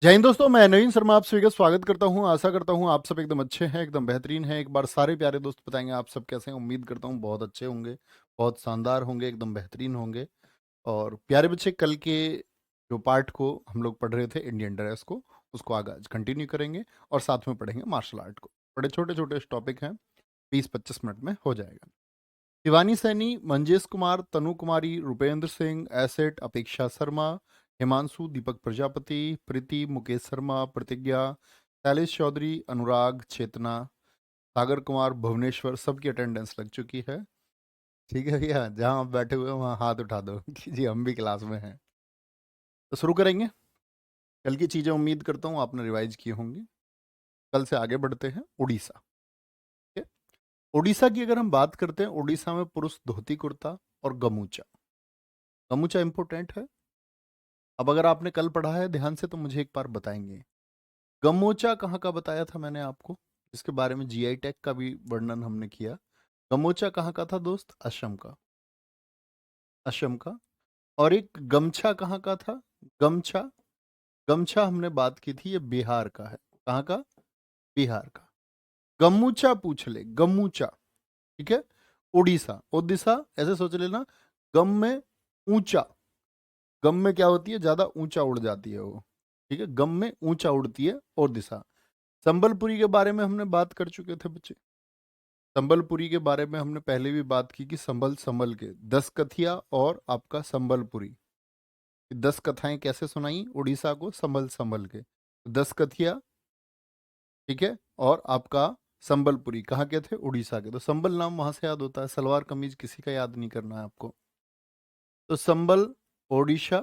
जय हिंद दोस्तों, मैं नवीन शर्मा आप सभी का स्वागत करता हूं। आशा करता हूं आप सब एकदम अच्छे हैं, एकदम बेहतरीन हैं। एक बार सारे प्यारे दोस्त बताएंगे आप सब कैसे हैं। उम्मीद करता हूं बहुत अच्छे होंगे, बहुत शानदार होंगे, एकदम बेहतरीन होंगे। और प्यारे बच्चे, कल के जो पार्ट को हम लोग पढ़ रहे थे इंडियन ड्रेस को, उसको आगे आज कंटिन्यू करेंगे और साथ में पढ़ेंगे मार्शल आर्ट को। बड़े छोटे छोटे टॉपिक हैं, 20-25 मिनट में हो जाएगा। शिवानी सैनी, मंजेश कुमार, तनु कुमारी, रुपेंद्र सिंह, एसेट, अपेक्षा शर्मा, हिमांशु, दीपक प्रजापति, प्रीति, मुकेश शर्मा, प्रतिज्ञा, शैलेश चौधरी, अनुराग, चेतना, सागर कुमार, भुवनेश्वर, सबकी अटेंडेंस लग चुकी है। ठीक है भैया, जहां आप बैठे हुए हैं वहां हाथ उठा दो कि जी हम भी क्लास में हैं। तो शुरू करेंगे। कल की चीजें उम्मीद करता हूँ आपने रिवाइज की होंगी। कल से आगे बढ़ते हैं। उड़ीसा। ठीक है? उड़ीसा की अगर हम बात करते हैं, उड़ीसा में पुरुष धोती कुर्ता और गमूचा। गमूचा इंपोर्टेंट है। अब अगर आपने कल पढ़ा है ध्यान से तो मुझे एक बार बताएंगे, गमोचा कहाँ का बताया था मैंने आपको, जिसके बारे में जीआई टैग का भी वर्णन हमने किया। गमोचा कहाँ का था दोस्त? असम का। असम का। और एक गमछा कहाँ का था? गमछा। गमछा हमने बात की थी, ये बिहार का है। कहाँ का? बिहार का। गमूचा पूछ ले, गमूचा। ठीक है? उड़ीसा, ओडिशा ऐसे सोच लेना। गम में ऊंचा। गम में क्या होती है? ज्यादा ऊंचा उड़ जाती है वो। ठीक है? गम में ऊंचा उड़ती है और दिशा। संबलपुरी के बारे में हमने बात कर चुके थे बच्चे। संबलपुरी के बारे में हमने पहले भी बात की कि संबल संबल के 10 कथिया और आपका संबलपुरी, 10 कथाएं कैसे सुनाई उड़ीसा को संबल संबल के। 10 कथिया, ठीक है, और आपका संबलपुरी कहाँ के थे? उड़ीसा के। तो संबल नाम वहां से याद होता है, सलवार कमीज किसी का याद नहीं करना है आपको। तो संबल, ओडिशा।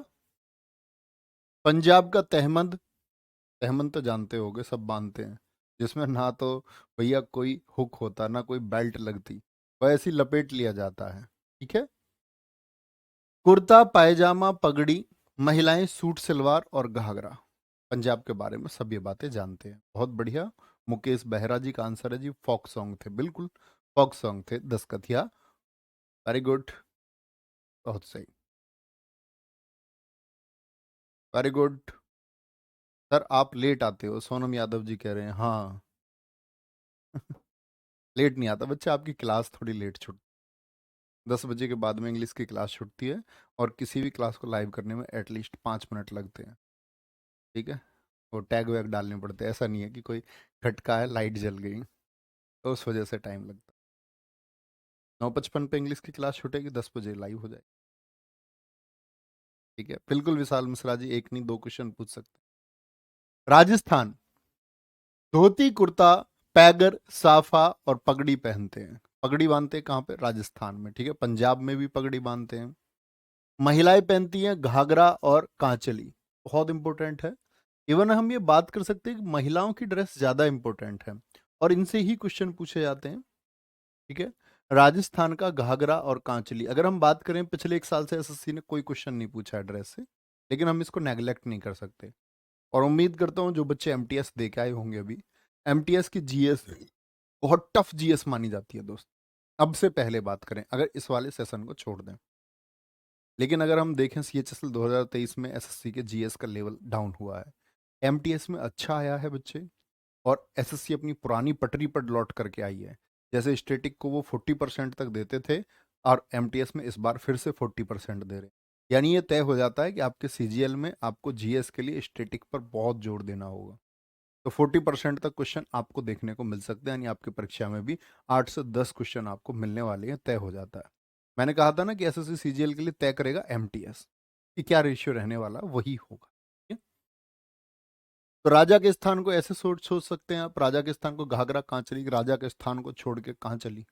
पंजाब का तहमद। तहमद तो जानते होगे, सब बांधते हैं, जिसमें ना तो भैया कोई हुक होता ना कोई बेल्ट लगती, वैसे ही लपेट लिया जाता है। ठीक है? कुर्ता पायजामा पगड़ी, महिलाएं सूट सलवार और घाघरा। पंजाब के बारे में सब ये बातें जानते हैं, बहुत बढ़िया। मुकेश बेहरा जी का आंसर है जी, फोक सॉन्ग थे, बिल्कुल फोक सॉन्ग थे 10 कथिया। वेरी गुड, बहुत सही, वेरी गुड। सर आप लेट आते हो, सोनम यादव जी कह रहे हैं हाँ। लेट नहीं आता बच्चा, आपकी क्लास थोड़ी लेट छुट 10 बजे के बाद में इंग्लिश की क्लास छूटती है, और किसी भी क्लास को लाइव करने में एटलीस्ट 5 मिनट लगते हैं। ठीक है? वो टैग वैग डालने पड़ते हैं, ऐसा नहीं है कि कोई खटका है लाइट जल गई तो उस वजह से टाइम लगता है। 9:55 पे इंग्लिश की क्लास छूटेगी, 10 बजे लाइव हो जाएगी। ठीक है? बिल्कुल विशाल मिश्रा जी, एक नहीं दो क्वेश्चन पूछ सकते हैं। राजस्थान, धोती कुर्ता, पैगर, साफा और पगड़ी पहनते हैं। पगड़ी बांधते हैं कहाँ पे? राजस्थान में। ठीक है? पंजाब में भी पगड़ी बांधते हैं। महिलाएं पहनती हैं घाघरा और कांचली, बहुत इंपॉर्टेंट है। इवन हम ये बात कर सकते हैं कि महिलाओं की ड्रेस ज्यादा इंपॉर्टेंट है और इनसे ही क्वेश्चन पूछे जाते हैं। ठीक है? राजस्थान का घाघरा और कांचली, अगर हम बात करें पिछले 1 साल से एसएससी ने कोई क्वेश्चन नहीं पूछा है ड्रेस से, लेकिन हम इसको नेग्लेक्ट नहीं कर सकते। और उम्मीद करता हूँ जो बच्चे एमटीएस दे के आए होंगे अभी, एमटीएस की जीएस बहुत टफ जीएस मानी जाती है दोस्त। अब से पहले बात करें अगर इस वाले सेशन को छोड़ दें, लेकिन अगर हम देखें सीएचएसएल 2023 में एसएससी के जीएस का लेवल डाउन हुआ है, एमटीएस में अच्छा आया है बच्चे। और एसएससी अपनी पुरानी पटरी पर लौट करके आई है। जैसे स्टैटिक को वो 40% तक देते थे, और एमटीएस में इस बार फिर से 40% दे रहे हैं। यानी ये तय हो जाता है कि आपके सीजीएल में आपको जीएस के लिए स्टैटिक पर बहुत जोर देना होगा। तो 40% तक क्वेश्चन आपको देखने को मिल सकते हैं, यानी आपकी परीक्षा में भी 8 से 10 क्वेश्चन आपको मिलने वाले हैं, तय हो जाता है। मैंने कहा था ना कि एसएससी सीजीएल के लिए तय करेगा एमटीएस कि क्या रेशियो रहने वाला वही होगा। ठीक है? तो राजा के स्थान को ऐसे सोच सोच सकते हैं आप, राजा के स्थान को घाघरा कहाँ चली, राजा के स्थान को छोड़ के कहाँ चली?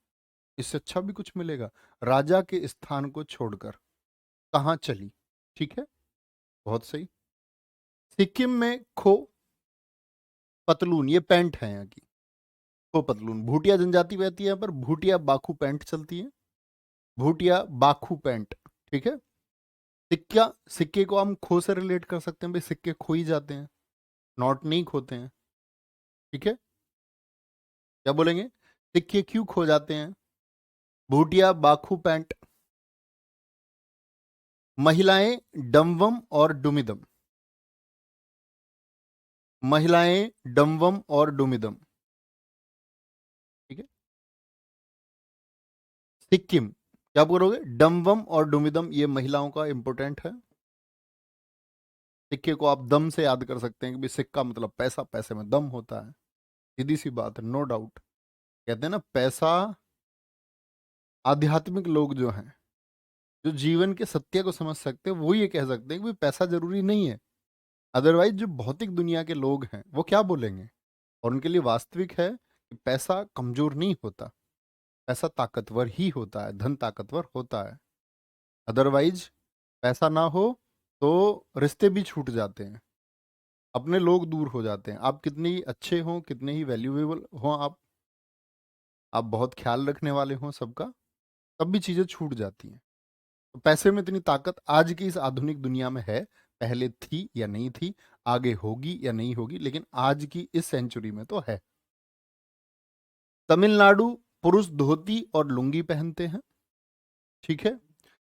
इससे अच्छा भी कुछ मिलेगा, राजा के स्थान को छोड़कर कहाँ चली। ठीक है? बहुत सही। सिक्किम में खो पतलून, ये पैंट है यहाँ की, खो पतलून। भूटिया जनजाति रहती है यहाँ पर, भूटिया बाखू पैंट चलती है, भूटिया बाखू पैंट। ठीक है? सिक्का, सिक्के को हम खो से रिलेट कर सकते हैं भाई, सिक्के खो ही जाते हैं, नोट नहीं खोते हैं। ठीक है? क्या बोलेंगे? सिक्के क्यों खो जाते हैं? भूटिया बाखू पैंट। महिलाएं डमवम और डुमिदम। महिलाएं डम्वम और डुमिदम। ठीक है। सिक्किम, क्या बोलोगे? डम्वम और डुमिदम, ये महिलाओं का इंपोर्टेंट है। सिक्के को आप दम से याद कर सकते हैं कि भाई सिक्का मतलब पैसा, पैसे में दम होता है। सीधी सी बात है, नो डाउट। कहते हैं ना, पैसा, आध्यात्मिक लोग जो हैं, जो जीवन के सत्य को समझ सकते हैं, वो ये कह सकते हैं कि भाई पैसा जरूरी नहीं है। अदरवाइज जो भौतिक दुनिया के लोग हैं वो क्या बोलेंगे? और उनके लिए वास्तविक है कि पैसा कमजोर नहीं होता, पैसा ताकतवर ही होता है, धन ताकतवर होता है। अदरवाइज पैसा ना हो तो रिश्ते भी छूट जाते हैं, अपने लोग दूर हो जाते हैं। आप कितने ही अच्छे हों, कितने ही वैल्यूएबल हों, आप बहुत ख्याल रखने वाले हों सबका, तब भी चीजें छूट जाती हैं। तो पैसे में इतनी ताकत आज की इस आधुनिक दुनिया में है, पहले थी या नहीं थी, आगे होगी या नहीं होगी, लेकिन आज की इस सेंचुरी में तो है। तमिलनाडु, पुरुष धोती और लुंगी पहनते हैं। ठीक है।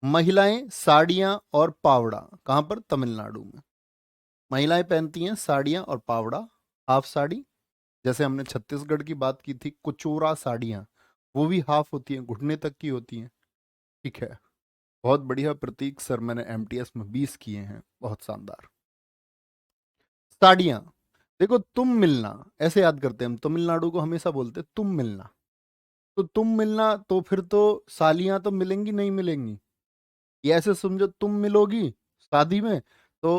महिलाएं साड़ियां और पावड़ा, कहां पर? तमिलनाडु में। महिलाएं पहनती हैं साड़ियां और पावड़ा, हाफ साड़ी। जैसे हमने छत्तीसगढ़ की बात की थी, कुचोरा साड़ियां, वो भी हाफ होती हैं, घुटने तक की होती हैं। ठीक है। बहुत बढ़िया प्रतीक सर, मैंने एमटीएस में 20 किए हैं, बहुत शानदार। साड़ियां, देखो, तुम मिलना, ऐसे याद करते हैं हम, तमिलनाडु को हमेशा बोलते हैं तुम मिलना। तो तुम मिलना, तो फिर तो सालियां तो मिलेंगी नहीं मिलेंगी? ये ऐसे समझो, तुम मिलोगी शादी में तो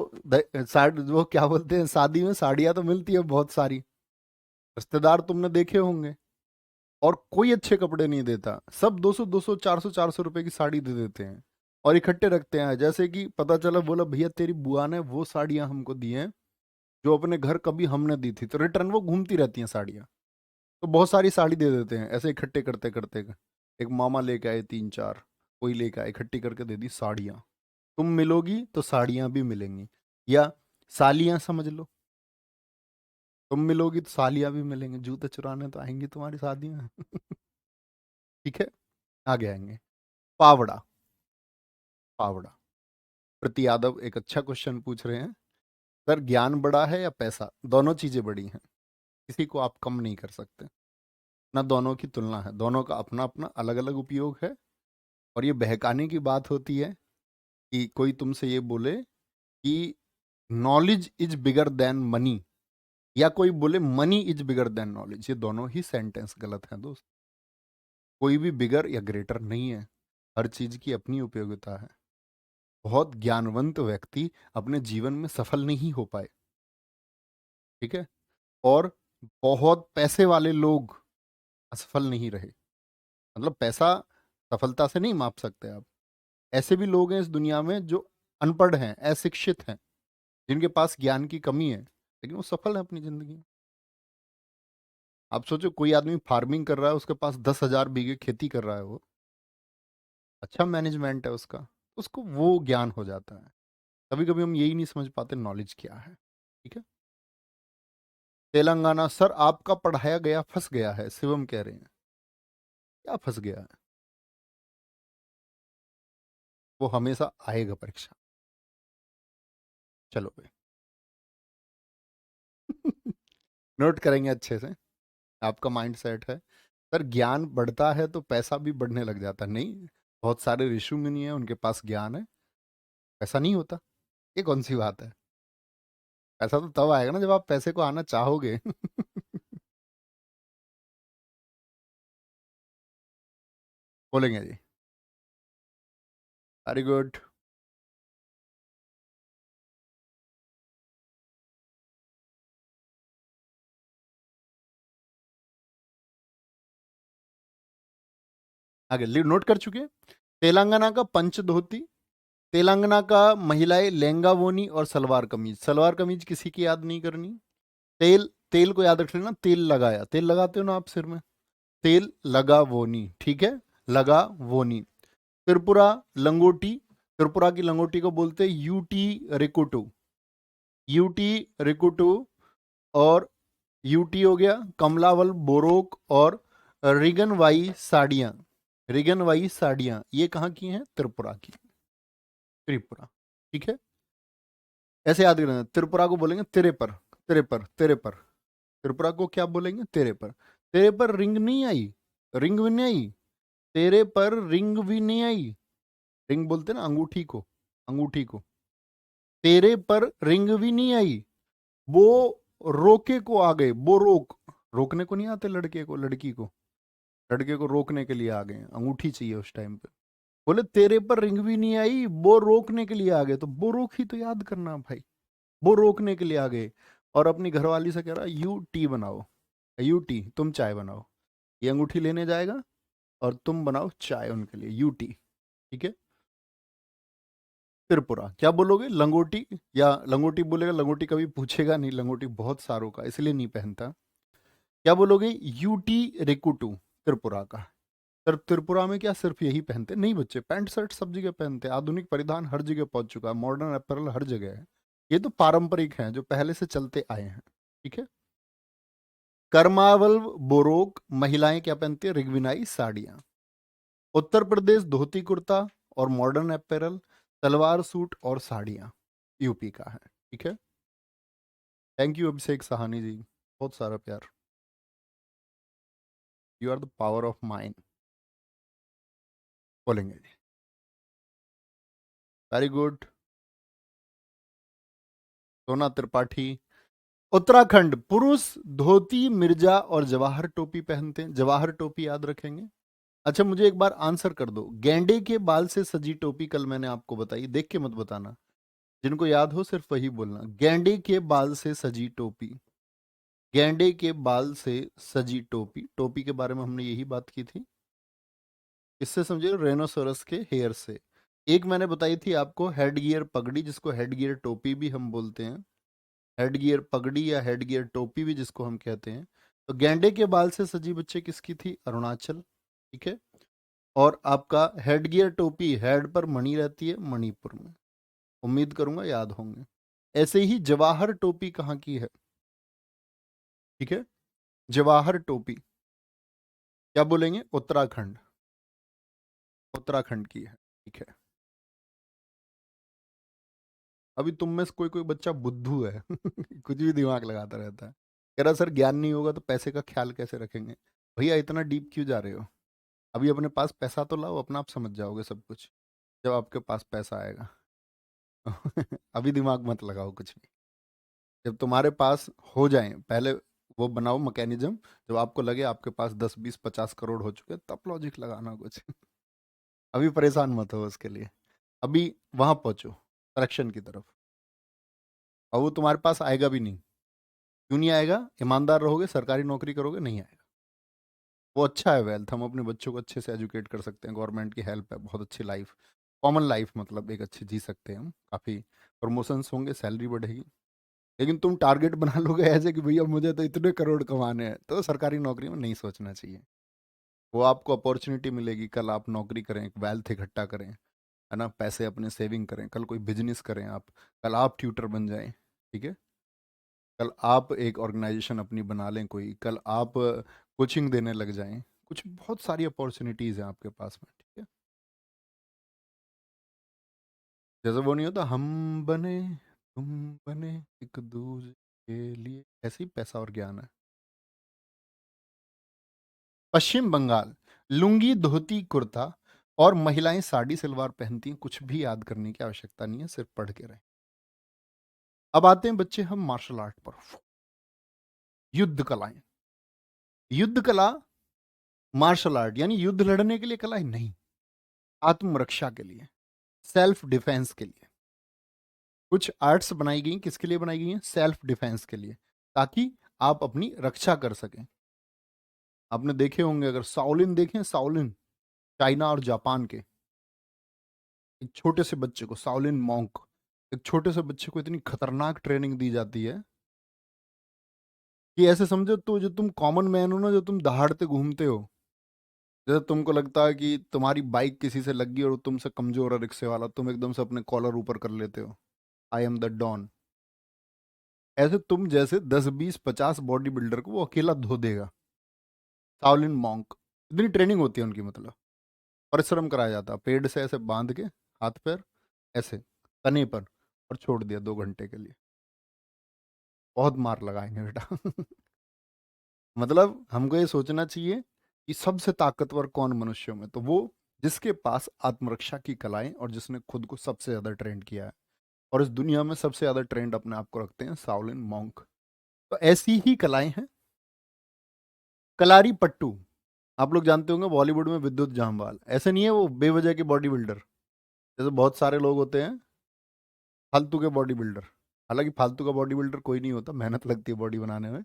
वो क्या बोलते हैं, शादी में साड़ियां तो मिलती है बहुत सारी, रिश्तेदार तुमने देखे होंगे। और कोई अच्छे कपड़े नहीं देता, सब 200 200 400 400 रुपए की साड़ी दे देते हैं और इकट्ठे रखते हैं। जैसे कि पता चला, बोला भैया तेरी बुआ ने वो साड़ियां हमको दी हैं जो अपने घर कभी हमने दी थी, तो रिटर्न वो घूमती रहती हैं साड़ियां। तो बहुत सारी साड़ी दे देते हैं, ऐसे इकट्ठे करते करते। एक मामा लेके आए 3 4, कोई लेके आए, इकट्ठी करके दे दी साड़ियां। तुम मिलोगी तो साड़ियां भी मिलेंगी, या सालियां समझ लो। तुम मिलोगी तो सालियां भी मिलेंगी, जूते चुराने तो आएंगी तुम्हारी शादी में। ठीक है, आगे आएंगे। पावड़ा, पावड़ा। प्रति यादव एक अच्छा क्वेश्चन पूछ रहे हैं, सर ज्ञान बड़ा है या पैसा? दोनों चीजें बड़ी हैं, किसी को आप कम नहीं कर सकते, ना दोनों की तुलना है, दोनों का अपना अपना अलग अलग उपयोग है। और ये बहकाने की बात होती है कि कोई तुमसे ये बोले कि knowledge is bigger than money, या कोई बोले money is bigger than knowledge, ये दोनों ही सेंटेंस गलत हैं दोस्त। कोई भी बिगर या ग्रेटर नहीं है, हर चीज की अपनी उपयोगिता है। बहुत ज्ञानवंत व्यक्ति अपने जीवन में सफल नहीं हो पाए, ठीक है, और बहुत पैसे वाले लोग असफल नहीं रहे। मतलब पैसा सफलता से नहीं माप सकते आप। ऐसे भी लोग हैं इस दुनिया में जो अनपढ़ हैं, अशिक्षित हैं, जिनके पास ज्ञान की कमी है, लेकिन वो सफल है अपनी जिंदगी में। आप सोचो, कोई आदमी फार्मिंग कर रहा है, उसके पास 10,000 बीघे खेती कर रहा है, वो अच्छा मैनेजमेंट है उसका, उसको वो ज्ञान हो जाता है। कभी कभी हम यही नहीं समझ पाते नॉलेज क्या है। ठीक है। तेलंगाना, सर आपका पढ़ाया गया फंस गया है, शिवम कह रहे हैं। क्या फंस गया है? वो हमेशा आएगा परीक्षा। चलो भाई। नोट करेंगे अच्छे से, आपका माइंड सेट है। सर ज्ञान बढ़ता है तो पैसा भी बढ़ने लग जाता है, नहीं, बहुत सारे ऋषि मुनि हैं, उनके पास ज्ञान है, पैसा नहीं होता। ये कौन सी बात है? पैसा तो तब आएगा ना जब आप पैसे को आना चाहोगे। बोलेंगे जी। Very good. आगे नोट कर चुके हैं। तेलंगाना का पंच धोती, तेलंगाना का महिलाएं लहंगा वोनी और सलवार कमीज। सलवार कमीज किसी की याद नहीं करनी। तेल, तेल को याद रख लेना, तेल लगाया, तेल लगाते हो ना आप सिर में, तेल लगा वोनी, ठीक है, लगा वोनी। त्रिपुरा लंगोटी, त्रिपुरा की लंगोटी को बोलते हैं यूटी रिकुटू, यूटी रिकुटू। और यूटी हो गया कमलावल बोरोक, और रिगनवाई साड़ियाँ, रिगनवाई साड़ियाँ ये कहाँ की हैं? त्रिपुरा की, त्रिपुरा। ठीक है। ऐसे याद करना, त्रिपुरा को बोलेंगे तिरेपर, तेरे पर, तेरे पर। त्रिपुरा को क्या बोलेंगे? तेरे पर। तेरे पर रिंग नहीं आई, रिंग भी नहीं आई। तेरे पर रिंग भी नहीं आई। रिंग बोलते ना अंगूठी को, अंगूठी को। तेरे पर रिंग भी नहीं आई, वो रोके को आ गए, वो रोकने को नहीं आते लड़के को, लड़की को, लड़के को रोकने के लिए आ गए, अंगूठी चाहिए उस टाइम पे। बोले तेरे पर रिंग भी नहीं आई, वो रोकने के लिए आ गए, तो वो रोक ही तो याद करना भाई। वो रोकने के लिए आ गए। और अपनी घरवाली से कह रहा यू टी बनाओ, यू टी, तुम चाय बनाओ। ये अंगूठी लेने जाएगा और तुम बनाओ चाय उनके लिए, यू टी। ठीक है। त्रिपुरा क्या बोलोगे? लंगोटी, या लंगोटी बोलेगा? लंगोटी कभी पूछेगा नहीं, लंगोटी बहुत सारों का इसलिए नहीं पहनता। क्या बोलोगे? यूटी रेकुटू, त्रिपुरा का। सिर्फ त्रिपुरा में क्या सिर्फ यही पहनते? नहीं बच्चे, पैंट शर्ट सब जगह पहनते हैं, आधुनिक परिधान हर जगह पहुंच चुका है, मॉडर्न अपैरल हर जगह है। ये तो पारंपरिक हैं जो पहले से चलते आए हैं। ठीक है। करमावल बोरोक महिलाएं क्या पहनती है? रिगविनाई साड़ियां। उत्तर प्रदेश धोती कुर्ता और मॉडर्न अपैरल, सलवार सूट और साड़ियां यूपी का है। ठीक है। थैंक यू अभिषेक सहानी जी, बहुत सारा प्यार। You are the power of mind बोलेंगे जी। Very good. सोना त्रिपाठी। उत्तराखंड पुरुष धोती मिर्जा और जवाहर टोपी पहनते हैं, जवाहर टोपी याद रखेंगे। अच्छा मुझे एक बार आंसर कर दो, गेंडे के बाल से सजी टोपी कल मैंने आपको बताई, देख के मत बताना, जिनको याद हो सिर्फ वही बोलना। गेंडे के बाल से सजी टोपी, गेंडे के बाल से सजी टोपी, टोपी के बारे में हमने यही बात की थी। इससे समझे, रेनोसोरस के हेयर से। एक मैंने बताई थी आपको हेड गियर पगड़ी, जिसको हेड गियर टोपी भी हम बोलते हैं, हेड गियर पगड़ी या हेड गियर टोपी भी जिसको हम कहते हैं। तो गेंडे के बाल से सजी बच्चे किसकी थी? अरुणाचल। ठीक है। और आपका हेड गियर टोपी, हेड पर मणि रहती है, मणिपुर में। उम्मीद करूंगा याद होंगे। ऐसे ही जवाहर टोपी कहाँ की है? ठीक है। जवाहर टोपी क्या बोलेंगे? उत्तराखंड, उत्तराखंड की है। ठीक है। अभी तुम में से कोई कोई बच्चा बुद्धू है कुछ भी दिमाग लगाता रहता है। कह रहा सर ज्ञान नहीं होगा तो पैसे का ख्याल कैसे रखेंगे? भैया इतना डीप क्यों जा रहे हो? अभी अपने पास पैसा तो लाओ, अपना आप समझ जाओगे सब कुछ जब आपके पास पैसा आएगा। अभी दिमाग मत लगाओ कुछ भी। जब तुम्हारे पास हो जाए पहले, वो बनाओ मैकेनिज्म, जब आपको लगे आपके पास 10 20 50 करोड़ हो चुके तब लॉजिक लगाना कुछ। अभी परेशान मत हो उसके लिए। अभी वहां पहुंचो, करेक्शन की तरफ। और वो तुम्हारे पास आएगा भी नहीं। क्यों नहीं आएगा? ईमानदार रहोगे, सरकारी नौकरी करोगे, नहीं आएगा। वो अच्छा है वेल्थ, हम अपने बच्चों को अच्छे से एजुकेट कर सकते हैं, गवर्नमेंट की हेल्प है, बहुत अच्छी लाइफ, कॉमन लाइफ मतलब एक अच्छी जी सकते हैं हम, काफ़ी प्रमोशंस होंगे, सैलरी बढ़ेगी। लेकिन तुम टारगेट बना लोगे ऐसे कि भैया मुझे तो इतने करोड़ कमाने हैं, तो सरकारी नौकरी में नहीं सोचना चाहिए। वो आपको अपॉर्चुनिटी मिलेगी, कल आप नौकरी करें, एक वेल्थ इकट्ठा करें, है ना, पैसे अपने सेविंग करें, कल कोई बिजनेस करें आप, कल आप ट्यूटर बन जाएं। ठीक है। कल आप एक ऑर्गेनाइजेशन अपनी बना लें कोई, कल आप कोचिंग देने लग जाएं, कुछ बहुत सारी अपॉर्चुनिटीज़ हैं आपके पास में। ठीक है। जैसे वो नहीं होता, हम बने तुम बने एक दूसरे के लिए, ऐसे ही पैसा और ज्ञान है। पश्चिम बंगाल लुंगी धोती कुर्ता और महिलाएं साड़ी सलवार पहनती हैं, कुछ भी याद करने की आवश्यकता नहीं है, सिर्फ पढ़ के रहें। अब आते हैं बच्चे हम मार्शल आर्ट पर। युद्ध कलाएं। युद्ध कला, मार्शल आर्ट यानी युद्ध लड़ने के लिए कला ही नहीं, आत्मरक्षा के लिए, सेल्फ डिफेंस के लिए। कुछ आर्ट्स बनाई गई, किसके लिए बनाई गई हैं? सेल्फ डिफेंस के लिए, ताकि आप अपनी रक्षा कर सकें। आपने देखे होंगे, अगर साओलिन देखें, साओलिन चाइना और जापान के, एक छोटे से बच्चे को साओलिन मॉन्क, एक छोटे से बच्चे को इतनी खतरनाक ट्रेनिंग दी जाती है कि ऐसे समझो तो, जो तुम कॉमन मैन हो ना, जो तुम दहाड़ते घूमते हो, जैसे तुमको लगता है कि तुम्हारी बाइक किसी से लग गई और वो तुमसे कमजोर है रिक्शे वाला, तुम एकदम से अपने कॉलर ऊपर कर लेते हो, आई एम द डॉन। ऐसे तुम जैसे 10 20 50 बॉडी बिल्डर को वो अकेला धो देगा, साओलिन मॉन्क। इतनी ट्रेनिंग होती है उनकी, मतलब परिश्रम कराया जाता है, पेड़ से ऐसे बांध के, हाथ पैर ऐसे तने पर, और छोड़ दिया 2 घंटे के लिए। बहुत मार लगाएंगे बेटा। मतलब हमको ये सोचना चाहिए कि सबसे ताकतवर कौन मनुष्यों में, तो वो जिसके पास आत्मरक्षा की कलाएं और जिसने खुद को सबसे ज्यादा ट्रेंड किया है। और इस दुनिया में सबसे ज्यादा ट्रेंड अपने आप को रखते हैं शाओलिन मॉन्क। तो ऐसी ही कलाएं हैं। कलारी पट्टू, आप लोग जानते होंगे बॉलीवुड में विद्युत जामवाल, ऐसे नहीं है वो बेवजह के बॉडी बिल्डर, जैसे बहुत सारे लोग होते हैं फालतू के बॉडी बिल्डर। हालांकि फालतू का बॉडी बिल्डर कोई नहीं होता, मेहनत लगती है बॉडी बनाने में।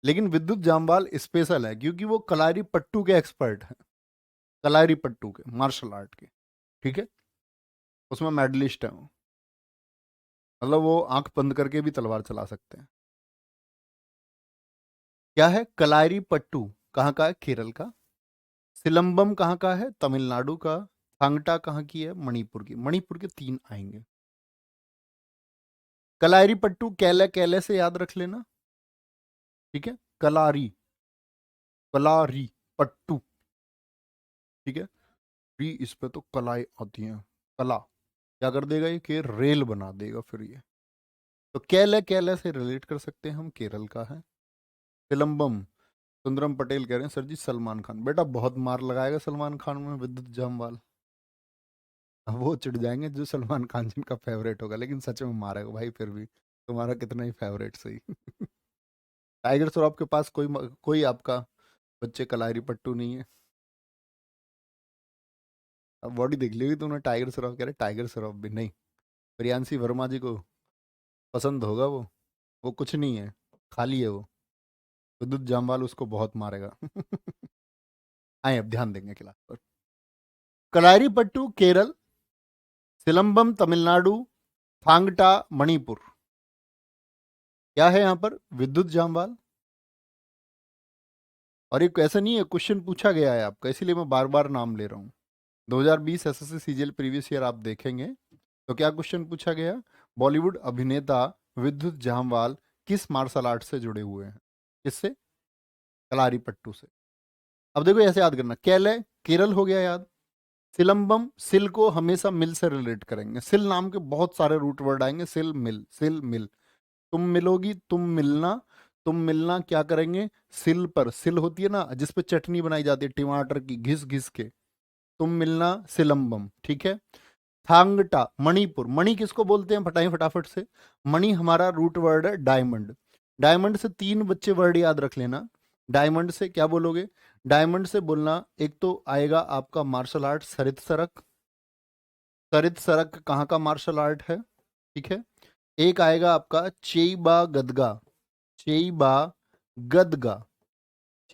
लेकिन विद्युत जामवाल स्पेशल है क्योंकि वो कलारी पट्टू के एक्सपर्ट हैं। कलारी पट्टू के, मार्शल आर्ट के। ठीक है, उसमें मेडलिस्ट है वो। मतलब वो आंख बंद करके भी तलवार चला सकते हैं। क्या है कलारी पट्टू? कहाँ का है? केरल का। सिलंबम कहाँ का है? तमिलनाडु का। थांगटा कहाँ की है? मणिपुर की। मणिपुर के तीन आएंगे। कलारी पट्टू कैले, कैले से याद रख लेना। ठीक है, कलारी, कलारी पट्टू। ठीक है, री इस पे तो कलाई आती है। कला क्या कर देगा ये? कि रेल बना देगा फिर ये। तो कैले, कैले से रिलेट कर सकते हैं हम, केरल का है। सिलंबम, सुंदरम पटेल कह रहे हैं सर जी सलमान खान। बेटा बहुत मार लगाएगा सलमान खान में विद्युत जामवाल। अब वो चिढ़ जाएंगे जो सलमान खान जिनका फेवरेट होगा, लेकिन सच में मारेगा भाई फिर भी, तुम्हारा कितना ही फेवरेट सही। टाइगर श्रॉफ के पास कोई आपका बच्चे कलारी पट्टू नहीं है। अब बॉडी देख ली तुमने, टाइगर श्रॉफ कह रहे, टाइगर श्रॉफ भी नहीं। प्रियांशी वर्मा जी को पसंद होगा वो कुछ नहीं है, खाली है वो। विद्युत जामवाल उसको बहुत मारेगा। आए अब ध्यान देंगे क्लास पर। कलारी पट्टू केरल, सिलंबम तमिलनाडु, थांगटा मणिपुर। क्या है यहाँ पर? विद्युत जामवाल। और एक ऐसा नहीं है, क्वेश्चन पूछा गया है आपका, इसीलिए मैं बार बार नाम ले रहा हूँ। 2020 एसएससी सीजीएल प्रीवियस ईयर आप देखेंगे तो क्या क्वेश्चन पूछा गया? बॉलीवुड अभिनेता विद्युत जामवाल किस मार्शल आर्ट से जुड़े हुए हैं? किससे? कलारी पट्टू से। अब देखो ऐसे याद करना, कैले केरल हो गया याद। सिलंबम, सिल को हमेशा मिल से रिलेट करेंगे। सिल नाम के बहुत सारे रूट वर्ड आएंगे, सिल मिल, सिल मिल। तुम मिलोगी, तुम मिलना। तुम मिलना क्या करेंगे? सिल पर, सिल होती है ना जिस पे चटनी बनाई जाती है टमाटर की, घिस घिस के। तुम मिलना सिलंबम। ठीक है। थांगटा मणिपुर, मणि किसको बोलते हैं बताइए फटाफट से। मणि हमारा रूट वर्ड है डायमंड। डायमंड से तीन बच्चे वर्ड याद रख लेना। डायमंड से क्या बोलोगे? डायमंड से बोलना, एक तो आएगा आपका मार्शल आर्ट सरित सरक। सरित सरक कहाँ का मार्शल आर्ट है? ठीक है। एक आएगा आपका चेईबा गदगा। चेईबा गदगा,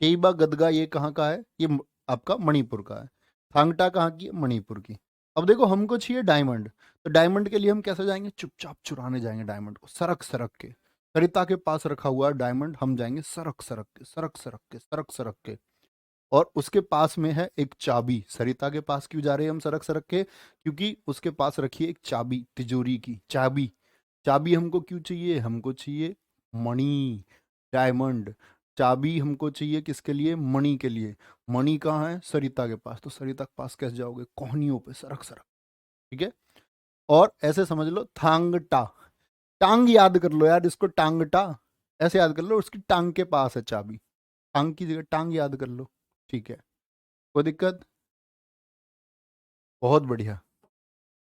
चेईबा गदगा ये कहाँ का है? ये आपका मणिपुर का है। थांगटा कहाँ की है? मणिपुर की। अब देखो हमको चाहिए डायमंड, तो डायमंड के लिए हम कैसे जाएंगे? चुपचाप चुराने जाएंगे डायमंड को, सरक सरक के। सरिता के पास रखा हुआ डायमंड, हम जाएंगे सरक सरक के, सरक सरक के, सरक सरक के। और उसके पास में है एक चाबी। सरिता के पास क्यों जा रहे हैं हम सरक सरक के? क्योंकि उसके पास रखी है एक चाबी, तिजोरी की चाबी। चाबी हमको क्यों चाहिए? हमको चाहिए मणि, डायमंड। चाबी हमको चाहिए किसके लिए? मणि के लिए। मणि कहाँ है? सरिता के पास। तो सरिता के पास कैसे जाओगे? कोहनियों पे सरक सरक। ठीक है। और ऐसे समझ लो थांगटा, टांग याद कर लो यार इसको, टांगटा ऐसे याद कर लो, उसकी टांग के पास है चाबी। टांग की जगह टांग याद कर लो। ठीक है, कोई दिक्कत? बहुत बढ़िया,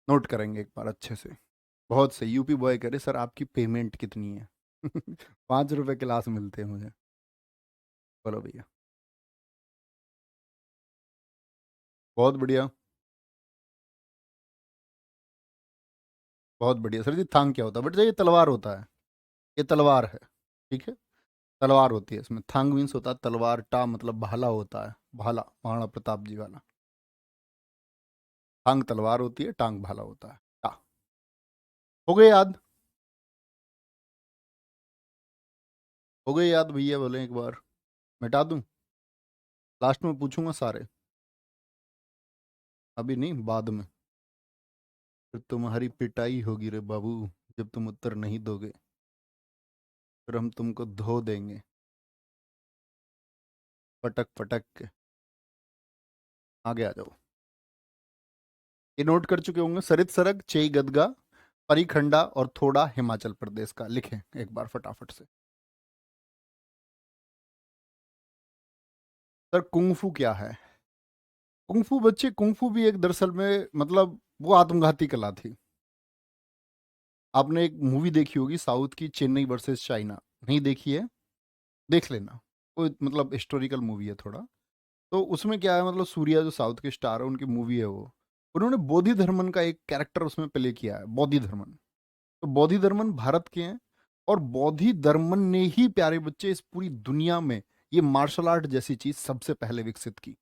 नोट करेंगे एक बार अच्छे से। बहुत सही। यूपी बॉय करे सर आपकी पेमेंट कितनी है? 5 रुपए क्लास मिलते हैं मुझे। बोलो भैया। बहुत बढ़िया, बहुत बढ़िया सर जी। थांग क्या होता है बेटा? ये तलवार होता है, ये तलवार है। ठीक है, तलवार होती है इसमें। थांग मीन्स होता है तलवार। टा मतलब भाला होता है, भाला महाराणा प्रताप जी वाला। थांग तलवार होती है, टांग भाला होता है। टा हो गए याद? हो गए याद भैया? बोले एक बार मिटा दूं? लास्ट में पूछूंगा सारे, अभी नहीं बाद में। फिर तुम्हारी पिटाई होगी रे बाबू, जब तुम उत्तर नहीं दोगे। फिर हम तुमको धो देंगे पटक पटक के। आगे आ जाओ। ये नोट कर चुके होंगे, सरित सरग चेई गदगा, परिखंडा और थोड़ा हिमाचल प्रदेश का, लिखें एक बार फटाफट से। सर कुंफू क्या है? कुंफू बच्चे, कुंफू भी एक दरअसल में मतलब वो आत्मघाती कला थी। आपने एक मूवी देखी होगी साउथ की, चेन्नई वर्सेस चाइना, नहीं देखी है? देख लेना, वो मतलब हिस्टोरिकल मूवी है थोड़ा। तो उसमें क्या है, मतलब सूर्या जो साउथ के स्टार है, उनकी मूवी है वो, उन्होंने बोधि धर्मन का एक कैरेक्टर उसमें प्ले किया है, बोधि धर्मन। तो बोधि धर्मन भारत के हैं, और बोधि धर्मन ने ही प्यारे बच्चे इस पूरी दुनिया में ये मार्शल आर्ट जैसी चीज सबसे पहले विकसित की,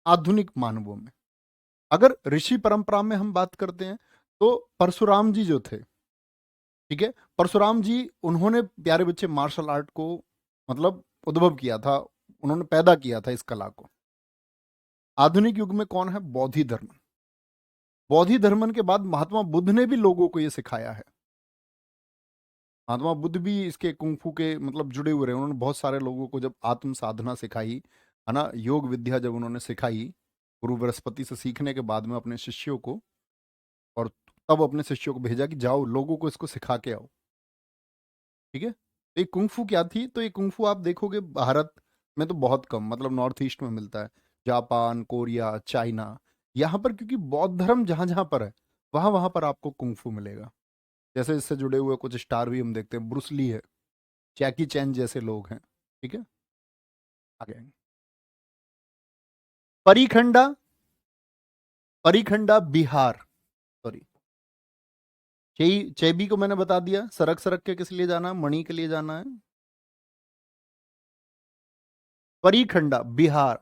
आधुनिक मानवों में। अगर ऋषि परंपरा में हम बात करते हैं, तो परशुराम जी जो थे, ठीक है, परशुराम जी, उन्होंने प्यारे बच्चे मार्शल आर्ट को मतलब उद्भव किया था, उन्होंने पैदा किया था इस कला को। आधुनिक युग में कौन है? बौद्धि धर्म। बौद्धि धर्मन के बाद महात्मा बुद्ध ने भी लोगों को ये सिखाया है। महात्मा बुद्ध भी इसके कुंफू के मतलब जुड़े हुए रहे, उन्होंने बहुत सारे लोगों को जब आत्म साधना सिखाई है ना, योग विद्या जब उन्होंने सिखाई गुरु बृहस्पति से सीखने के बाद में अपने शिष्यों को, और तब अपने शिष्यों को भेजा कि जाओ लोगों को इसको सिखा के आओ, ठीक है। तो ये कुंफू क्या थी? तो ये कुंफू आप देखोगे भारत में तो बहुत कम, मतलब नॉर्थ ईस्ट में मिलता है, जापान, कोरिया, चाइना, यहाँ पर क्योंकि बौद्ध धर्म जहां जहां पर है, वहां वहां पर आपको कुंफू मिलेगा। जैसे इससे जुड़े हुए कुछ स्टार भी हम देखते हैं, ब्रूस ली है, जैकी चैन जैसे लोग हैं, ठीक है। आगे आएंगे। परिखंडा, परिखंडा बिहार, सॉरी, चेबी को मैंने बता दिया, सरक सरक के किस लिए जाना है? मणि के लिए जाना है। परिखंडा बिहार।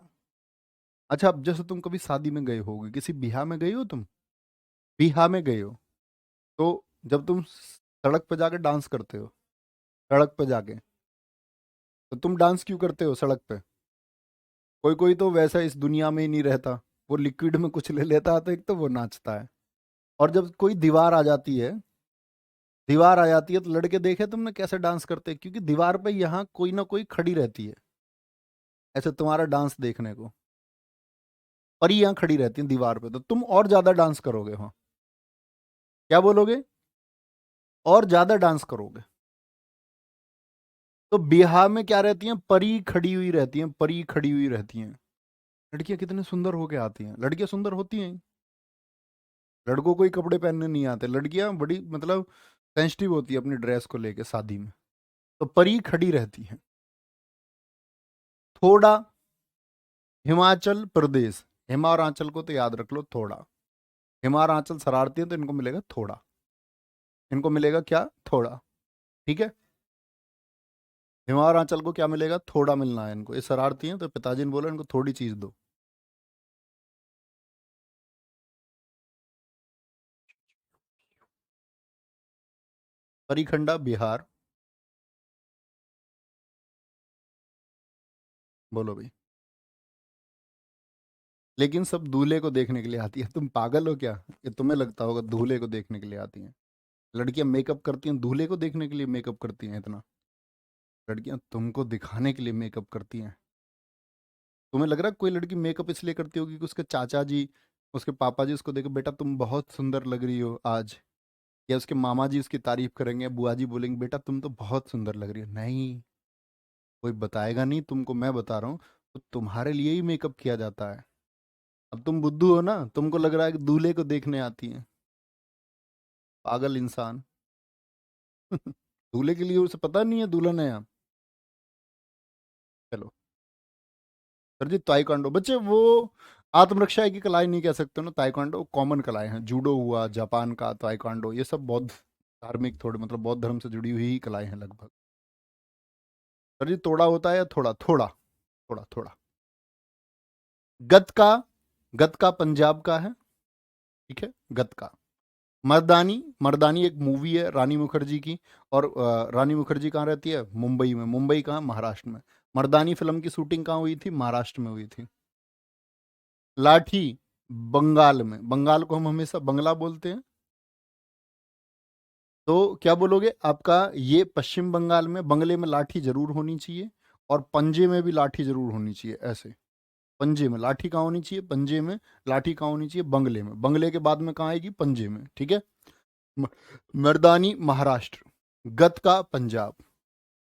अच्छा, अब जैसे तुम कभी शादी में गए होगे, किसी बिहा में गए हो तुम? बिहा में गए हो, तो जब तुम सड़क पे जाके डांस करते हो, सड़क पे जाके, तो तुम डांस क्यों करते हो सड़क पे? कोई कोई तो वैसा इस दुनिया में ही नहीं रहता, वो लिक्विड में कुछ ले लेता है, तो एक तो वो नाचता है। और जब कोई दीवार आ जाती है, दीवार आ जाती है, तो लड़के देखे तुमने कैसे डांस करते हैं? क्योंकि दीवार पे यहाँ कोई ना कोई खड़ी रहती है ऐसे तुम्हारा डांस देखने को, परी यहाँ खड़ी रहती है दीवार पे, तो तुम और ज्यादा डांस करोगे वहां। क्या बोलोगे? और ज्यादा डांस करोगे। तो बिहार में क्या रहती हैं? परी खड़ी हुई रहती हैं, परी खड़ी हुई रहती हैं। लड़कियां कितने सुंदर होके आती हैं, लड़कियां सुंदर होती हैं, लड़कों को ही कपड़े पहनने नहीं आते, लड़कियां बड़ी मतलब सेंसिटिव होती है अपनी ड्रेस को लेके शादी में, तो परी खड़ी रहती है। थोड़ा, हिमाचल प्रदेश, हिमा और आंचल को तो याद रख लो, थोड़ा, हिमा और आंचल शरारती है तो इनको मिलेगा थोड़ा, इनको मिलेगा क्या? थोड़ा, ठीक है। हिमा और आंचल को क्या मिलेगा? थोड़ा मिलना है इनको, ये शरारती हैं, तो पिताजी ने बोला इनको थोड़ी चीज दो। परिखंडा बिहार, बोलो भाई। लेकिन सब दूल्हे को देखने के लिए आती है, तुम पागल हो क्या? ये तुम्हें लगता होगा दूल्हे को देखने के लिए आती हैं? लड़कियां मेकअप करती हैं दूल्हे को देखने के लिए मेकअप करती हैं इतना? लड़कियां तुमको दिखाने के लिए मेकअप करती हैं। तुम्हें लग रहा है कोई लड़की मेकअप इसलिए करती होगी कि उसके चाचा जी, उसके पापा जी उसको देखो बेटा तुम बहुत सुंदर लग रही हो आज, या उसके मामा जी उसकी तारीफ करेंगे, बुआ जी बोलेंगे बेटा तुम तो बहुत सुंदर लग रही हो? नहीं, कोई बताएगा नहीं तुमको, मैं बता रहा हूँ, तो तुम्हारे लिए ही मेकअप किया जाता है। अब तुम बुद्धू हो ना, तुमको लग रहा है कि दूल्हे को देखने आती हैं, पागल इंसान। दूल्हे के लिए उसे पता नहीं है दुल्हन है यहाँ। चलो, सर जी ताइक्वांडो बच्चे वो आत्मरक्षा की कलाएं नहीं कह सकते ना, ताइक्वांडो कॉमन कलाएं हैं, जूडो हुआ जापान का, ताइक्वांडो ये सब बौद्ध धार्मिक थोड़े मतलब बौद्ध धर्म से जुड़ी हुई ही कलाएं हैं लगभग। सर जी तोड़ा होता है या थोड़ा? थोड़ा, थोड़ा थोड़ा। गतका, गतका पंजाब का है, ठीक है, गतका। मर्दानी, मर्दानी एक मूवी है रानी मुखर्जी की, और रानी मुखर्जी कहाँ रहती है? मुंबई में। मुंबई कहाँ? महाराष्ट्र में। मर्दानी फिल्म की शूटिंग कहाँ हुई थी? महाराष्ट्र में हुई थी। लाठी, बंगाल में, बंगाल को हम हमेशा बंगला बोलते हैं, तो क्या बोलोगे? आपका ये पश्चिम बंगाल में बंगले में लाठी जरूर होनी चाहिए, और पंजे में भी लाठी जरूर होनी चाहिए, ऐसे। पंजे में लाठी कहाँ होनी चाहिए? पंजे में लाठी कहाँ होनी चाहिए? बंगले में। बंगले के बाद में कहाँ आएगी? पंजे में, ठीक है। म- मर्दानी महाराष्ट्र, गतका पंजाब।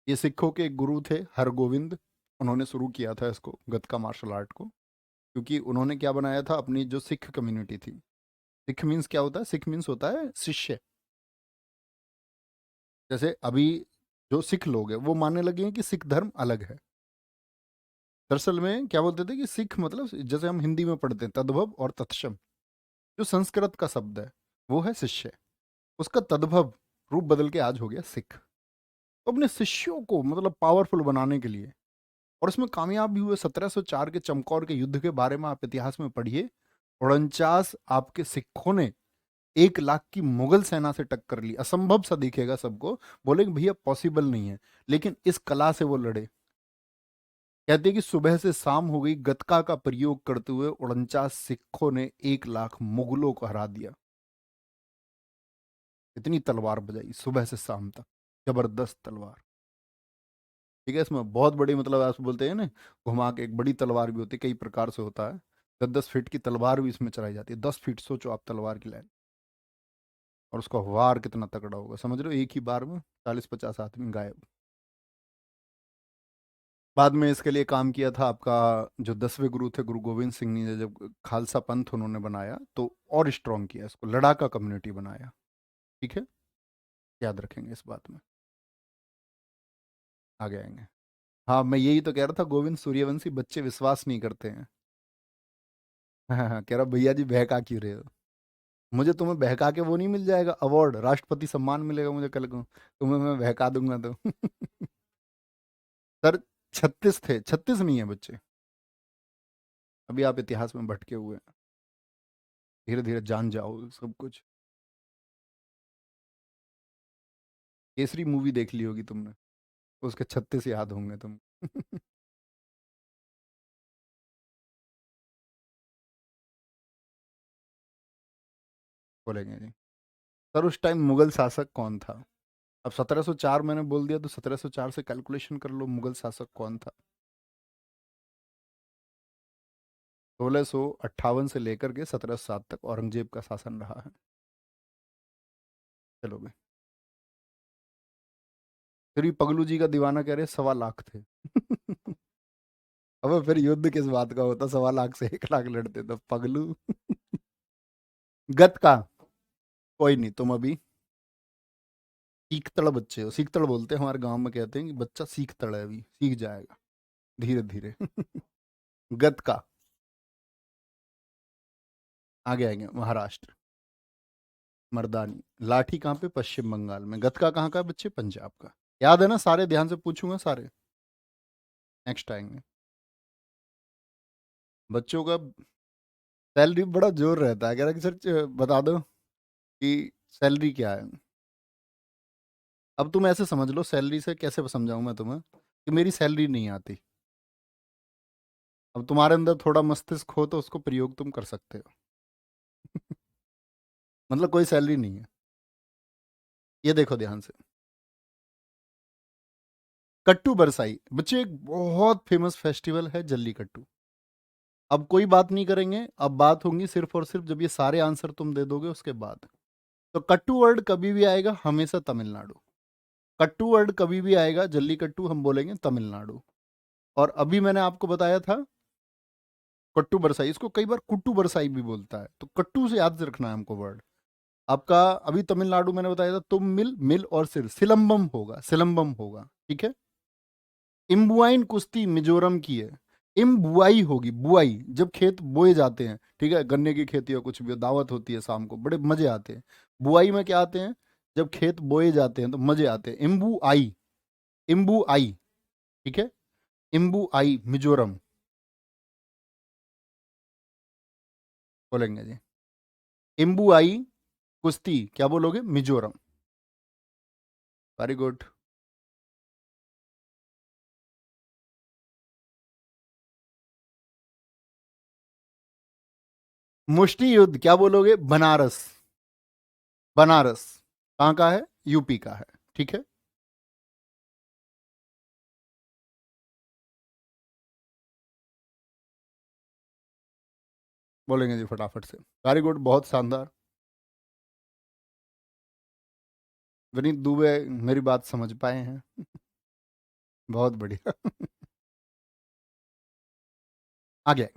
ये सिखों के एक गुरु थे हरगोविंद, उन्होंने शुरू किया था इसको, गतका मार्शल आर्ट को। क्योंकि उन्होंने क्या बनाया था, अपनी जो सिख कम्युनिटी थी। सिख मीन्स क्या होता है? सिख मीन्स होता है शिष्य। जैसे अभी जो सिख लोग हैं वो मानने लगे हैं कि सिख धर्म अलग है। दरअसल में क्या बोलते थे कि सिख मतलब, जैसे हम हिंदी में पढ़ते हैं तद्भव और तत्सम, जो संस्कृत का शब्द है वो है शिष्य, उसका तद्भव रूप बदल के आज हो गया सिख। तो अपने शिष्यों को मतलब पावरफुल बनाने के लिए, और इसमें कामयाब भी हुए। 1704 के चमकौर के युद्ध के बारे में आप इतिहास में पढ़िए। 49 आपके सिखों ने 1 लाख की मुगल सेना से टक्कर ली। असंभव सा दिखेगा सबको, बोलेंगे भैया पॉसिबल नहीं है, लेकिन इस कला से वो लड़े। कहते हैं कि सुबह से शाम हो गई, गतका का प्रयोग करते हुए 49 सिखों ने 1 लाख मुगलों को हरा दिया। इतनी तलवार बजाई सुबह से शाम तक, जबरदस्त तलवार। ठीक है, इसमें बहुत बड़ी मतलब आप बोलते हैं ना, घुमा के एक बड़ी तलवार भी होती है, कई प्रकार से होता है। 10-10 फीट की तलवार भी इसमें चलाई जाती है। 10 फीट सोचो आप तलवार की लाइन, और उसका वार कितना तगड़ा होगा, समझ रहे हो? एक ही बार में 40-50 आदमी गायब। बाद में इसके लिए काम किया था आपका जो 10वें गुरु थे, गुरु गोविंद सिंह ने, जब खालसा पंथ उन्होंने बनाया तो और स्ट्रॉन्ग किया इसको, लड़ाका कम्युनिटी बनाया। ठीक है, याद रखेंगे इस बात में, आगे आएंगे। हाँ, मैं यही तो कह रहा था, गोविंद सूर्यवंशी बच्चे विश्वास नहीं करते हैं। हाँ हाँ, कह रहा भैया जी बहका क्यों रहे हो? मुझे तुम्हें बहका के वो नहीं मिल जाएगा अवार्ड, राष्ट्रपति सम्मान मिलेगा मुझे कल को, तुम्हें मैं बहका दूंगा तो। सर 36 थे, 36 नहीं है बच्चे। अभी आप इतिहास में भटके हुए हैं, धीरे धीरे जान जाओ सब कुछ। केसरी मूवी देख ली होगी तुमने, उसके 36 याद होंगे तुम। बोलेंगे जी। सर उस टाइम मुगल शासक कौन था? अब 1704 मैंने बोल दिया, तो 1704 से कैलकुलेशन कर लो मुगल शासक कौन था। 1658 से लेकर के 1707 तक औरंगजेब का शासन रहा है। चलो भाई, फिर भी पगलू जी का दीवाना कह रहे 1.25 लाख थे। अब फिर युद्ध किस बात का होता, 1.25 से 1 लाख लड़ते तो पगलू। गत का, कोई नहीं, तुम अभी सीखतड़ बच्चे हो। सीखतड़ बोलते हैं हमारे गांव में, कहते हैं कि बच्चा सीखतड़ है, अभी सीख जाएगा धीरे धीरे। गत का, आगे आएंगे। महाराष्ट्र, मर्दानी। लाठी कहाँ पे? पश्चिम बंगाल में। गतका कहाँ का है बच्चे? पंजाब का। याद है ना सारे? ध्यान से पूछूंगा सारे, नेक्स्ट आएंगे। बच्चों का सैलरी बड़ा जोर रहता है, कह रहा कि सर बता दो कि सैलरी क्या है। अब तुम ऐसे समझ लो, सैलरी से कैसे समझाऊं मैं तुम्हें कि मेरी सैलरी नहीं आती। अब तुम्हारे अंदर थोड़ा मस्तिष्क हो तो उसको प्रयोग तुम कर सकते हो। मतलब कोई सैलरी नहीं है। ये देखो ध्यान से, कट्टू बरसाई बच्चे एक बहुत फेमस फेस्टिवल है, जल्लीकट्टू। अब कोई बात नहीं करेंगे, अब बात होंगी सिर्फ और सिर्फ जब ये सारे आंसर तुम दे दोगे उसके बाद। तो कट्टू वर्ड कभी भी आएगा हमेशा तमिलनाडु। कट्टू वर्ड कभी भी आएगा, जल्लीकट्टू हम बोलेंगे तमिलनाडु। और अभी मैंने आपको बताया था कट्टू बरसाई, इसको कई बार कुट्टू बरसाई भी बोलता है, तो कट्टू से याद रखना है हमको वर्ड। आपका अभी तमिलनाडु मैंने बताया था, तुम मिल, मिल और सिर, सिलम्बम होगा, सिलम्बम होगा। ठीक है। इम्बुआइन कुश्ती मिजोरम की है। इम बुआई होगी, बुआई जब खेत बोए जाते हैं, ठीक है, गन्ने की खेती या कुछ भी हो, दावत होती है शाम को, बड़े मजे आते हैं। बुआई में क्या आते हैं? जब खेत बोए जाते हैं तो मजे आते हैं। इम्बू आई, इम्बू आई। ठीक है, इम्बू आई मिजोरम बोलेंगे जी। इम्बू आई कुश्ती क्या बोलोगे? मिजोरम। Very good. मुष्टि युद्ध क्या बोलोगे? बनारस। बनारस कहाँ का है? यूपी का है। ठीक है, बोलेंगे जी फटाफट से। वेरी गुड, बहुत शानदार। विनीत दुबे मेरी बात समझ पाए हैं। बहुत बढ़िया। आगे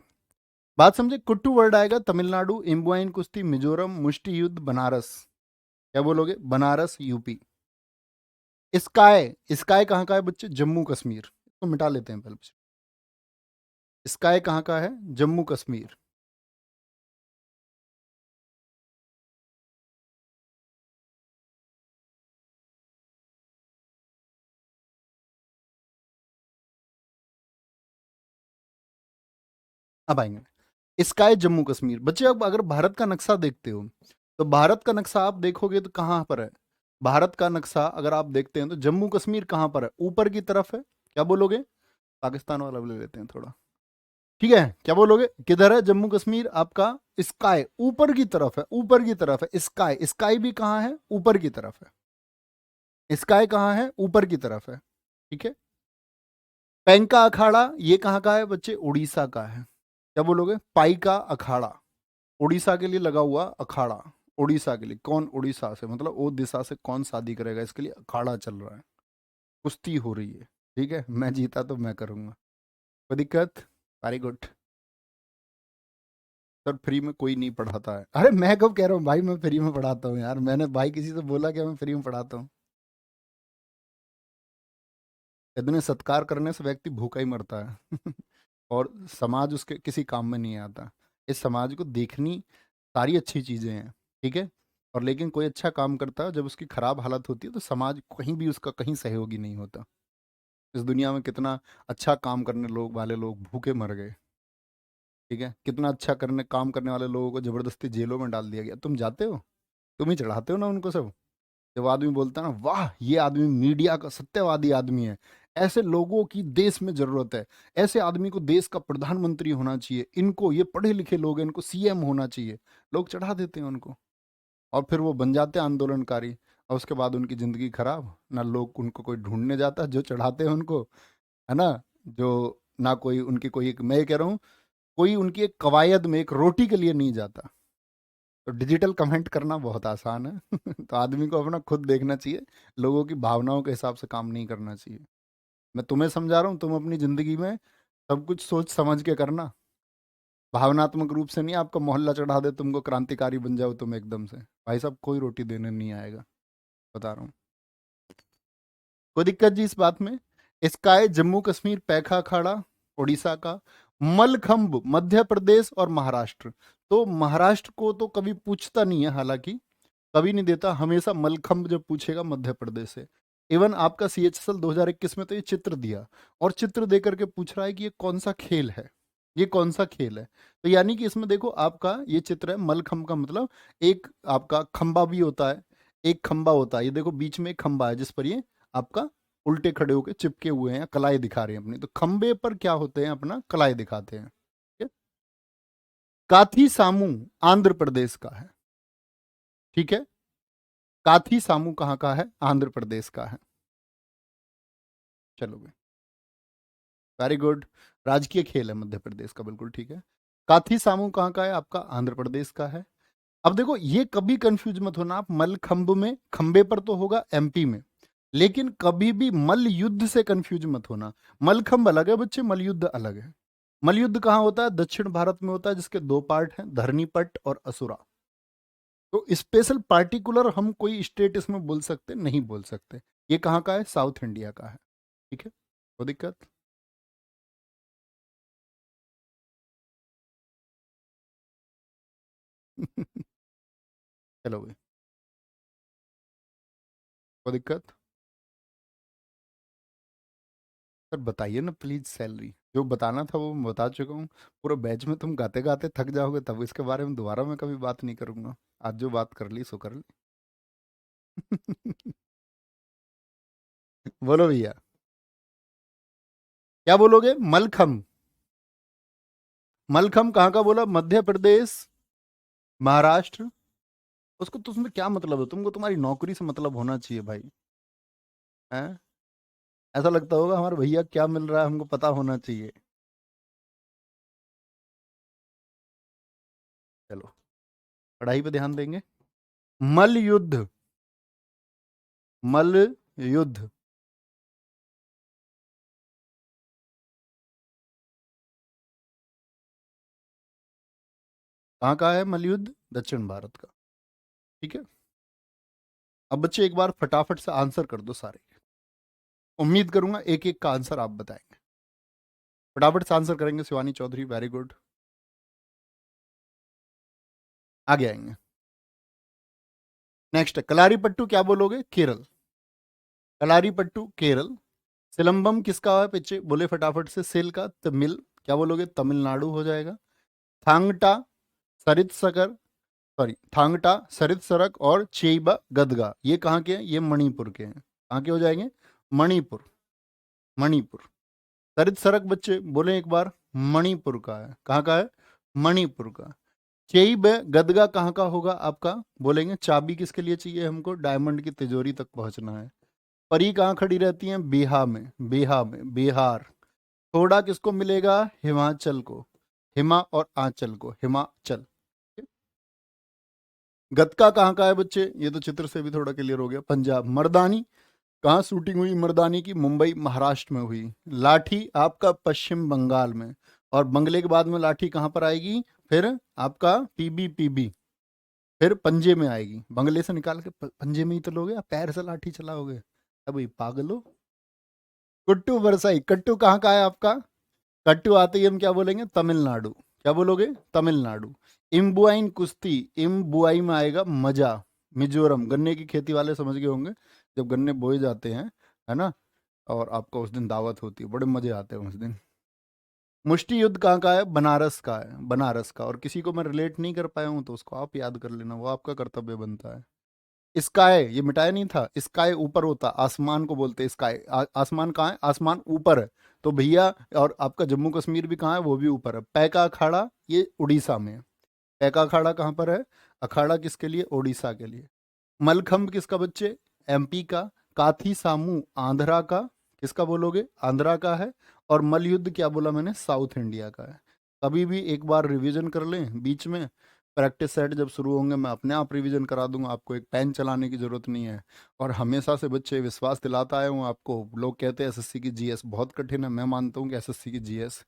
बात समझे। कुट्टू वर्ड आएगा तमिलनाडु, इम्बुआइन कुश्ती मिजोरम, मुष्टि युद्ध बनारस। क्या बोलोगे? बनारस यूपी। स्काई, स्काई कहाँ का है बच्चे? जम्मू कश्मीर। तो मिटा लेते हैं पहले। स्काई कहाँ का है? जम्मू कश्मीर। अब आएंगे स्काई जम्मू कश्मीर। बच्चे अब अगर भारत का नक्शा देखते हो तो भारत का नक्शा आप देखोगे तो कहाँ पर है? भारत का नक्शा अगर आप देखते हैं तो जम्मू कश्मीर कहाँ पर है? ऊपर की तरफ है। क्या बोलोगे? पाकिस्तान वाला ले लेते हैं थोड़ा। ठीक है, क्या बोलोगे? किधर है जम्मू कश्मीर आपका? स्काई ऊपर की तरफ है, ऊपर की तरफ है। स्काई, स्काई भी कहाँ है? ऊपर की तरफ है। स्काई कहाँ है? ऊपर की तरफ है। ठीक है। पेंका अखाड़ा ये कहाँ का है बच्चे? उड़ीसा का है। क्या बोलोगे? पाई का अखाड़ा, उड़ीसा के लिए लगा हुआ अखाड़ा। उड़ीसा के लिए कौन? उड़ीसा से मतलब वो दिशा से कौन शादी करेगा, इसके लिए अखाड़ा चल रहा है, कुश्ती हो रही है। ठीक है, मैं जीता तो मैं करूंगा। कोई दिक्कत? Very good. सर फ्री में कोई नहीं पढ़ाता है। अरे मैं कब कह रहा हूँ भाई मैं फ्री में पढ़ाता हूँ यार? मैंने भाई किसी से बोला कि मैं फ्री में पढ़ाता हूँ? इतने सत्कार करने से व्यक्ति भूखा ही मरता है। और समाज उसके किसी काम में नहीं आता। इस समाज को देखनी सारी अच्छी चीजें हैं। ठीक है। और लेकिन कोई अच्छा काम करता है, जब उसकी खराब हालत होती है तो समाज कहीं भी उसका कहीं सहयोगी नहीं होता। इस दुनिया में कितना अच्छा काम करने लोग वाले लोग भूखे मर गए। ठीक है, कितना अच्छा करने काम करने वाले लोगों को जबरदस्ती जेलों में डाल दिया गया। तुम जाते हो, तुम ही चढ़ाते हो ना उनको सब। जब आदमी बोलता है ना वाह ये आदमी मीडिया का सत्यवादी आदमी है, ऐसे लोगों की देश में जरूरत है, ऐसे आदमी को देश का प्रधानमंत्री होना चाहिए, इनको ये पढ़े लिखे लोग हैं, इनको सीएम होना चाहिए, लोग चढ़ा देते हैं उनको। और फिर वो बन जाते हैं आंदोलनकारी। और उसके बाद उनकी जिंदगी खराब, ना लोग उनको कोई ढूंढने जाता जो चढ़ाते हैं उनको, है ना? जो ना कोई उनकी कोई मैं ये कह रहा हूँ, कोई उनकी एक कवायद में एक रोटी के लिए नहीं जाता। तो डिजिटल कमेंट करना बहुत आसान है। तो आदमी को अपना खुद देखना चाहिए, लोगों की भावनाओं के हिसाब से काम नहीं करना चाहिए। मैं तुम्हें समझा रहा हूँ, तुम अपनी जिंदगी में सब कुछ सोच समझ के करना। भावनात्मक रूप से नहीं आपका मोहल्ला चढ़ा दे तुमको क्रांतिकारी बन जाओ तुम एकदम से, भाई साहब कोई रोटी देने नहीं आएगा, बता रहा हूँ। कोई दिक्कत जी इस बात में? स्काई जम्मू कश्मीर, पैखा अखाड़ा उड़ीसा का, मलखंब मध्य प्रदेश और महाराष्ट्र। तो महाराष्ट्र को तो कभी पूछता नहीं है, हालांकि कभी नहीं देता, हमेशा मलखंब जब पूछेगा मध्य प्रदेश से। इवन आपका CHSL 2021 में तो ये चित्र दिया, और चित्र दे करके पूछ रहा है कि ये कौन सा खेल है, ये कौन सा खेल है। तो यानी कि इसमें देखो आपका ये चित्र है मलखंब का मतलब एक आपका खंबा भी होता है, एक खंबा होता है, ये देखो बीच में एक खंबा है जिस पर ये आपका उल्टे खड़े होके चिपके हुए हैं, कलाई दिखा रहे हैं अपनी। तो खंबे पर क्या होते हैं? अपना कलाई दिखाते हैं। ठीक है? काथी सामू आंध्र प्रदेश का है। ठीक है, काथी सामू कहाँ का है? आंध्र प्रदेश का है। चलो भाई, वेरी गुड। राजकीय खेल है मध्य प्रदेश का, बिल्कुल ठीक है। काथी सामू कहाँ का है? आपका आंध्र प्रदेश का है। अब देखो ये कभी कंफ्यूज मत होना आप, मलखंब में खंबे पर तो होगा MP में, लेकिन कभी भी मल युद्ध से कंफ्यूज मत होना। मलखंब अलग है बच्चे, मलयुद्ध अलग है। मलयुद्ध कहाँ होता है? दक्षिण भारत में होता है, जिसके दो पार्ट हैं, धरनीपट और असुरा। तो स्पेशल पार्टिकुलर हम कोई स्टेट इसमें बोल सकते नहीं बोल सकते। ये कहाँ का है? साउथ इंडिया का है। ठीक है, कोई दिक्कत? चलो भाई, कोई दिक्कत? सर बताइए ना प्लीज, सैलरी जो बताना था वो मैं बता चुका हूँ। पूरा बैच में तुम गाते गाते थक जाओगे, तब इसके बारे में दोबारा मैं कभी बात नहीं करूंगा। आज जो बात कर ली सो कर ली। बोलो भैया, क्या बोलोगे? मलखम। मलखम कहाँ का बोला? मध्य प्रदेश, महाराष्ट्र। उसको तो उसमें क्या मतलब है? तुमको तुम्हारी नौकरी से मतलब होना चाहिए भाई। हैं? ऐसा लगता होगा हमारे भैया क्या मिल रहा है हमको पता होना चाहिए। चलो, पढ़ाई पे ध्यान देंगे। मल युद्ध, मल युद्ध। कहाँ का है मलयुद्ध? दक्षिण भारत का। ठीक है। अब बच्चे एक बार फटाफट से आंसर कर दो सारे। उम्मीद करूंगा एक एक का आंसर आप बताएंगे। फटाफट से आंसर करेंगे शिवानी चौधरी, वेरी गुड। आगे आएंगे। नेक्स्ट है कलारीपट्टू, क्या बोलोगे? केरल। कलारीपट्टू केरल। सिलंबम किसका है पीछे? बोले फटाफट से। सेल का तमिल, क्या बोलोगे? तमिलनाडु हो जाएगा। थांगटा सरितसकर, सॉरी थांगटा सरितसरक और चेइबा गदगा, ये कहाँ के हैं? ये मणिपुर के हैं। कहाँ के हो जाएंगे? मणिपुर। मणिपुर। सरितसरक बच्चे बोले एक बार। मणिपुर का है। कहाँ का है? मणिपुर का। चेइब गदगा कहाँ का होगा आपका? बोलेंगे चाबी किसके लिए चाहिए हमको? डायमंड की तिजोरी तक पहुंचना है। परी कहाँ खड़ी रहती हैं? बिहार में। बिहार में, बिहार। थोड़ा किसको मिलेगा? हिमाचल को। हिमा और आंचल को, हिमाचल। गतका कहाँ का है बच्चे? ये तो चित्र से भी थोड़ा क्लियर हो गया। पंजाब। मर्दानी कहाँ शूटिंग हुई? मर्दानी की मुंबई महाराष्ट्र में हुई। लाठी आपका पश्चिम बंगाल में। और बंगले के बाद में लाठी कहाँ पर आएगी? फिर आपका पीबी, पीबी फिर पंजे में आएगी। बंगले से निकाल के पंजे में ही तो लोगे, आप पैर से लाठी चलाओगे? अभी पागल हो। कुट्टू बरसाई, कट्टू कहाँ का है आपका? कट्टू आते ही हम क्या बोलेंगे? तमिलनाडु। क्या बोलोगे? तमिलनाडु। इम्बुआइन कुश्ती, इम्बुआई में आएगा मजा, मिजोरम। गन्ने की खेती वाले समझ गए होंगे, जब गन्ने बोए जाते हैं, है ना, और आपका उस दिन दावत होती है, बड़े मजे आते हैं उस दिन। मुष्टि युद्ध कहाँ का है? बनारस का है, बनारस का। और किसी को मैं रिलेट नहीं कर पाया हूँ तो उसको आप याद कर लेना, वो आपका कर्तव्य बनता है। स्काई, ये मिटाया नहीं था। स्काई ऊपर होता, आसमान को बोलते हैं स्काई। आसमान कहाँ है? आसमान ऊपर है। तो भैया, और आपका जम्मू कश्मीर भी कहाँ है? वो भी ऊपर है। पैका अखाड़ा ये उड़ीसा में है। पैका अखाड़ा कहाँ पर है? अखाड़ा किसके लिए? उड़ीसा के लिए। मलखंभ किसका बच्चे? एमपी का। काथी सामू आंध्रा का। किसका बोलोगे? आंध्रा का है। और मलयुद्ध क्या बोला मैंने? साउथ इंडिया का है। कभी भी एक बार रिवीजन कर लें बीच में। प्रैक्टिस सेट जब शुरू होंगे मैं अपने आप रिवीजन करा दूंगा, आपको एक पेन चलाने की जरूरत नहीं है। और हमेशा से बच्चे विश्वास दिलाता आया हूँ आपको। लोग कहते हैं एसएससी की जीएस बहुत कठिन है, मैं मानता हूँ कि एसएससी की जीएस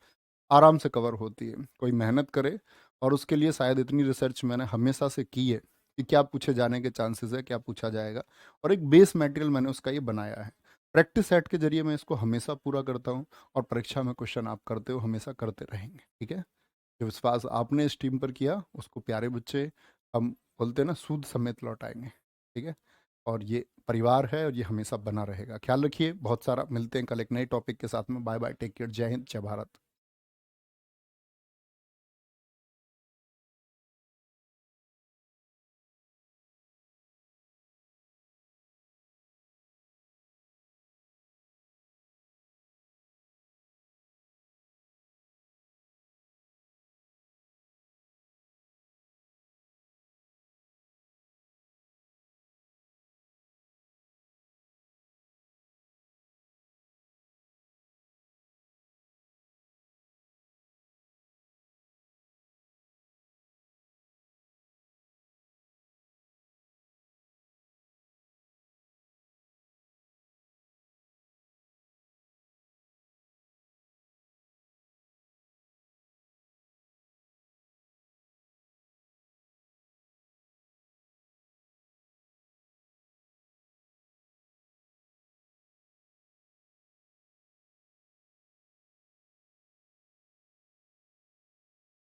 आराम से कवर होती है, कोई मेहनत करे। और उसके लिए शायद इतनी रिसर्च मैंने हमेशा से की है कि क्या पूछे जाने के चांसेस है, क्या पूछा जाएगा। और एक बेस मटेरियल मैंने उसका ये बनाया है। प्रैक्टिस सेट के जरिए मैं इसको हमेशा पूरा करता हूँ। और परीक्षा में क्वेश्चन आप करते हो, हमेशा करते रहेंगे। ठीक है। जो विश्वास आपने इस टीम पर किया उसको प्यारे बच्चे, हम बोलते हैं ना, सूद समेत लौटाएंगे। ठीक है। और ये परिवार है और ये हमेशा बना रहेगा। ख्याल रखिए, बहुत सारा मिलते हैं कल एक नए टॉपिक के साथ में। बाय बाय, टेक केयर, जय हिंद, जय भारत।